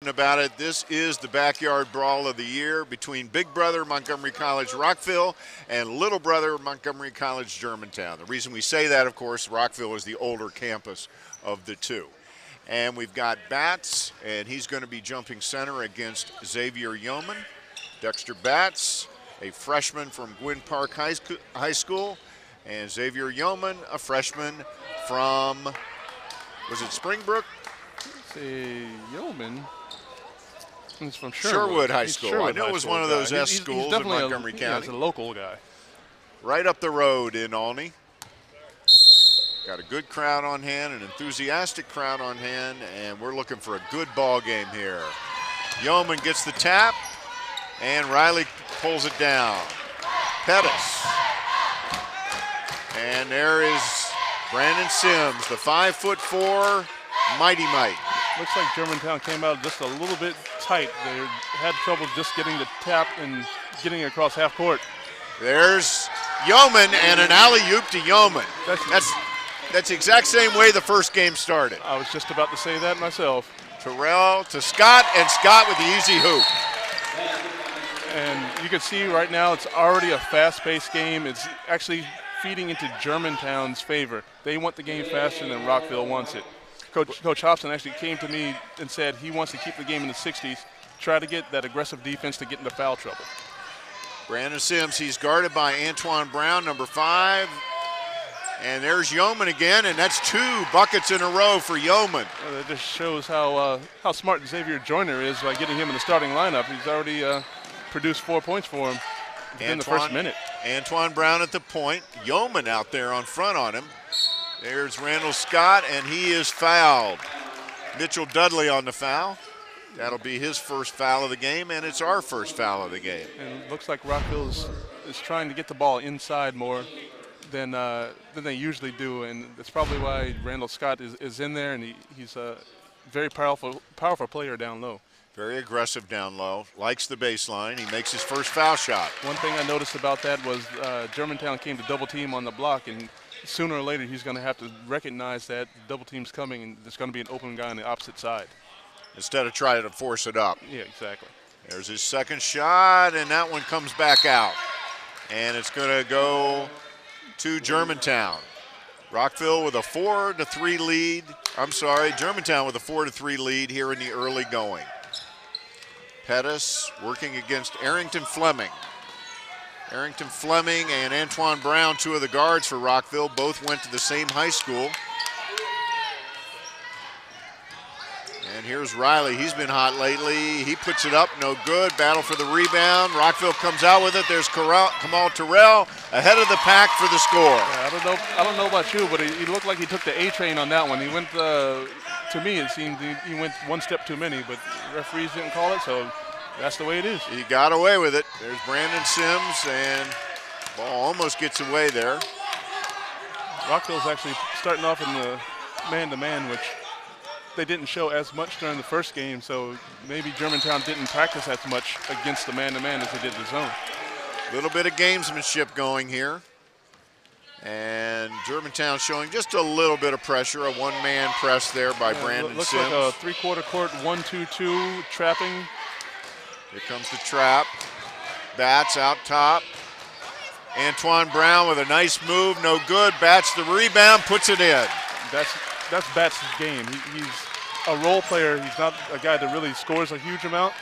about it. This is the backyard brawl of the year between big brother Montgomery College Rockville and little brother Montgomery College Germantown. The reason we say that, of course, Rockville is the older campus of the two. And we've got Batts, and he's going to be jumping center against Xavier Yeoman. Dexter Batts, a freshman from Gwynn Park High School, and Xavier Yeoman, a freshman from, was it Springbrook? Yeoman. He's from Sherwood High School. I know it was one of those S schools in Montgomery County. Yeah, he's a local guy. Right up the road in Olney. Got a good crowd on hand, an enthusiastic crowd on hand, and we're looking for a good ball game here. Yeoman gets the tap, and Riley pulls it down. Pettis. And there is Brandon Sims, the 5'4" Mighty Mite. Looks like Germantown came out just a little bit tight. They had trouble just getting the tap and getting across half court. There's Yeoman and an alley-oop to Yeoman. That's the exact same way the first game started. I was just about to say that myself. Terrell to Scott, and Scott with the easy hoop. And you can see right now it's already a fast-paced game. It's actually feeding into Germantown's favor. They want the game faster than Rockville wants it. Coach Thompson actually came to me and said he wants to keep the game in the 60s, try to get that aggressive defense to get into foul trouble. Brandon Sims, he's guarded by Antoine Brown, number 5. And there's Yeoman again, and that's 2 buckets in a row for Yeoman. That just shows how smart Xavier Joyner is by getting him in the starting lineup. He's already produced 4 points for him in the first minute. Antoine Brown at the point, Yeoman out there on front on him. There's Randall Scott, and he is fouled. Mitchell Dudley on the foul. That'll be his first foul of the game, and it's our first foul of the game. And it looks like Rockville is trying to get the ball inside more than they usually do, and that's probably why Randall Scott is in there, and he's a very powerful player down low. Very aggressive down low, likes the baseline. He makes his first foul shot. One thing I noticed about that was Germantown came to double team on the block, and sooner or later he's going to have to recognize that double team's coming and there's going to be an open guy on the opposite side. Instead of trying to force it up. Yeah, exactly. There's his second shot, and that one comes back out. And it's going to go to Germantown. Rockville with a 4-3 lead. I'm sorry, Germantown with a 4-3 lead here in the early going. Pettis working against Arrington Fleming. Arrington Fleming and Antoine Brown, 2 of the guards for Rockville, both went to the same high school. And here's Riley. He's been hot lately. He puts it up, no good. Battle for the rebound. Rockville comes out with it. There's Kamal Terrell ahead of the pack for the score. Yeah, I don't know about you, but he looked like he took the A train on that one. He went, to me, it seemed he went one step too many, but referees didn't call it, so that's the way it is. He got away with it. There's Brandon Sims, and ball almost gets away there. Rockville's actually starting off in the man-to-man, which they didn't show as much during the first game, so maybe Germantown didn't practice as much against the man-to-man as they did the zone. A little bit of gamesmanship going here. And Germantown showing just a little bit of pressure, a one-man press there by Brandon Sims. Sims. Looks like a three-quarter court 1-2-2 trapping. Here comes the trap. Batts out top. Antoine Brown with a nice move, no good. Batts the rebound, puts it in. That's Batts' game. He's a role player. He's not a guy that really scores a huge amount,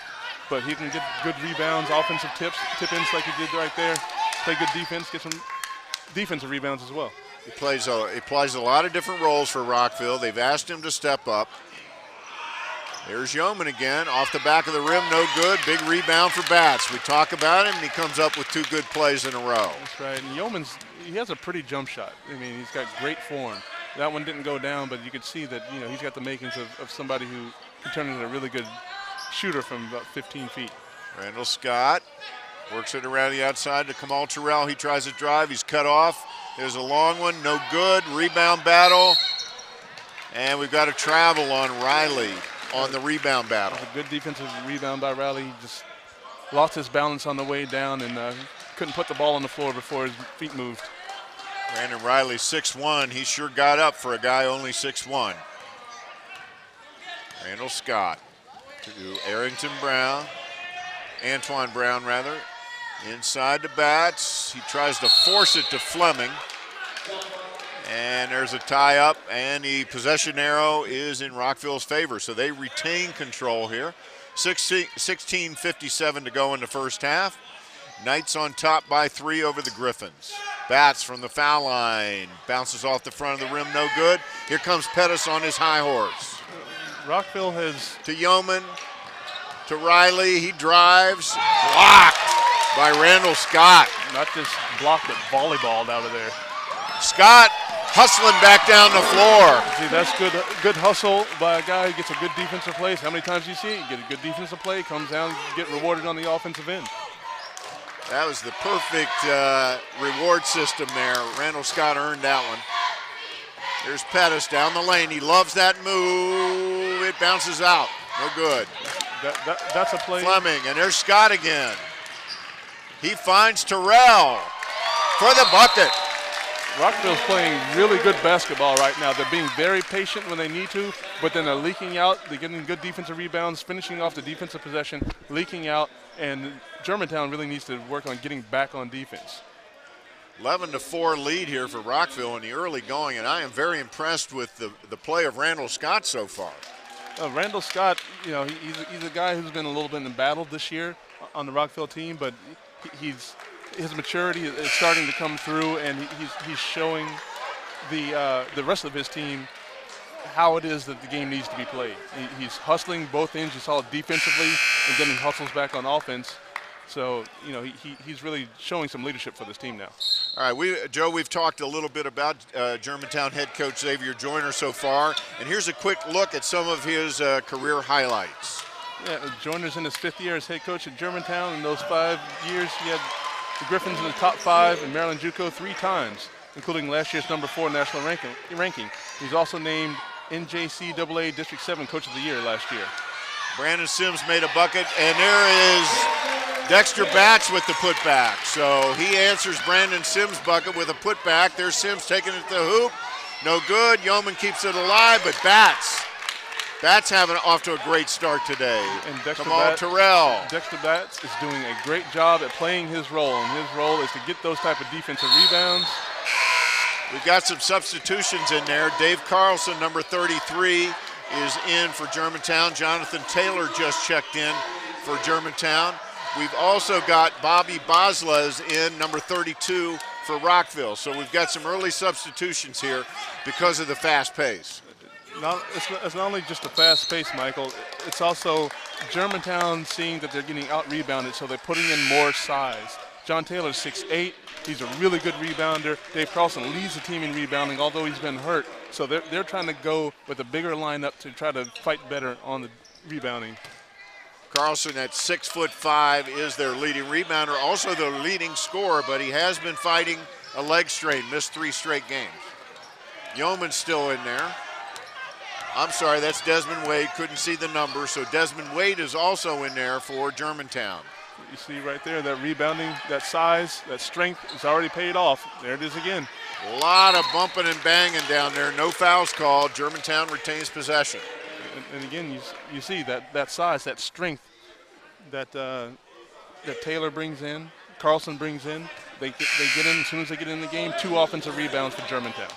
but he can get good rebounds, offensive tip-ins like he did right there. Play good defense, get some defensive rebounds as well. He plays a lot of different roles for Rockville. They've asked him to step up. There's Yeoman again, off the back of the rim, no good. Big rebound for Batts. We talk about him, and he comes up with 2 good plays in a row. That's right, and he has a pretty jump shot. I mean, he's got great form. That one didn't go down, but you could see that, he's got the makings of somebody who can turn into a really good shooter from about 15 feet. Randall Scott works it around the outside to Kamal Terrell. He tries to drive, he's cut off. There's a long one, no good. Rebound battle, and we've got a travel on Riley on the rebound battle. A good defensive rebound by Riley. He just lost his balance on the way down and couldn't put the ball on the floor before his feet moved. Brandon Riley, 6'1". He sure got up for a guy only 6'1". Randall Scott to Antoine Brown rather. Inside to Batts. He tries to force it to Fleming. And there's a tie up, and the possession arrow is in Rockville's favor. So they retain control here. 16:57 to go in the first half. Knights on top by 3 over the Gryphons. Batts from the foul line. Bounces off the front of the rim, no good. Here comes Pettis on his high horse. Rockville has... To Yeoman, to Riley, he drives. Blocked by Randall Scott. Not just blocked, but volleyballed out of there. Scott hustling back down the floor. See, that's good hustle by a guy who gets a good defensive play. How many times do you see it? You get a good defensive play, comes down, get rewarded on the offensive end. That was the perfect reward system there. Randall Scott earned that one. There's Pettis down the lane. He loves that move. It bounces out. No good. That's a play. Fleming, and there's Scott again. He finds Terrell for the bucket. Rockville's playing really good basketball right now. They're being very patient when they need to, but then they're leaking out. They're getting good defensive rebounds, finishing off the defensive possession, leaking out, and Germantown really needs to work on getting back on defense. 11-4 lead here for Rockville in the early going, and I am very impressed with the play of Randall Scott so far. Randall Scott, you know, he's a guy who's been a little bit in battle this year on the Rockville team, but his maturity is starting to come through, and he's showing the rest of his team how it is that the game needs to be played. He's hustling both ends. You saw it defensively, and then he hustles back on offense. So, you know, he's really showing some leadership for this team now. All right, Joe, we've talked a little bit about Germantown head coach Xavier Joyner so far, and here's a quick look at some of his career highlights. Yeah, Joyner's in his 5th year as head coach at Germantown. In those 5 years, he had the Gryphons in the top 5 in Maryland JUCO 3 times, including last year's number 4 national ranking. He's also named NJCAA District 7 Coach of the Year last year. Brandon Sims made a bucket, and there is Dexter Batts with the putback. So he answers Brandon Sims' bucket with a putback. There's Sims taking it to the hoop. No good. Yeoman keeps it alive, but Batts having off to a great start today. And Dexter Terrell. Dexter Batts is doing a great job at playing his role, and his role is to get those type of defensive rebounds. We've got some substitutions in there. Dave Carlson, number 33, is in for Germantown. Jonathan Taylor just checked in for Germantown. We've also got Bobby Boslas in, number 32, for Rockville. So we've got some early substitutions here because of the fast pace. It's not only just the fast pace, Michael. It's also Germantown seeing that they're getting out-rebounded, so they're putting in more size. John Taylor's 6'8". He's a really good rebounder. Dave Carlson leads the team in rebounding, although he's been hurt. So they're trying to go with a bigger lineup to try to fight better on the rebounding. Carlson at 6'5" is their leading rebounder, also their leading scorer, but he has been fighting a leg strain, missed 3 straight games. Yeoman's still in there. I'm sorry, that's Desmond Wade, couldn't see the number, so Desmond Wade is also in there for Germantown. You see right there, that rebounding, that size, that strength is already paid off. There it is again. A lot of bumping and banging down there, no fouls called. Germantown retains possession. And again, you see that size, that strength that Taylor brings in, Carlson brings in. They get in, as soon as they get in the game, 2 offensive rebounds for Germantown.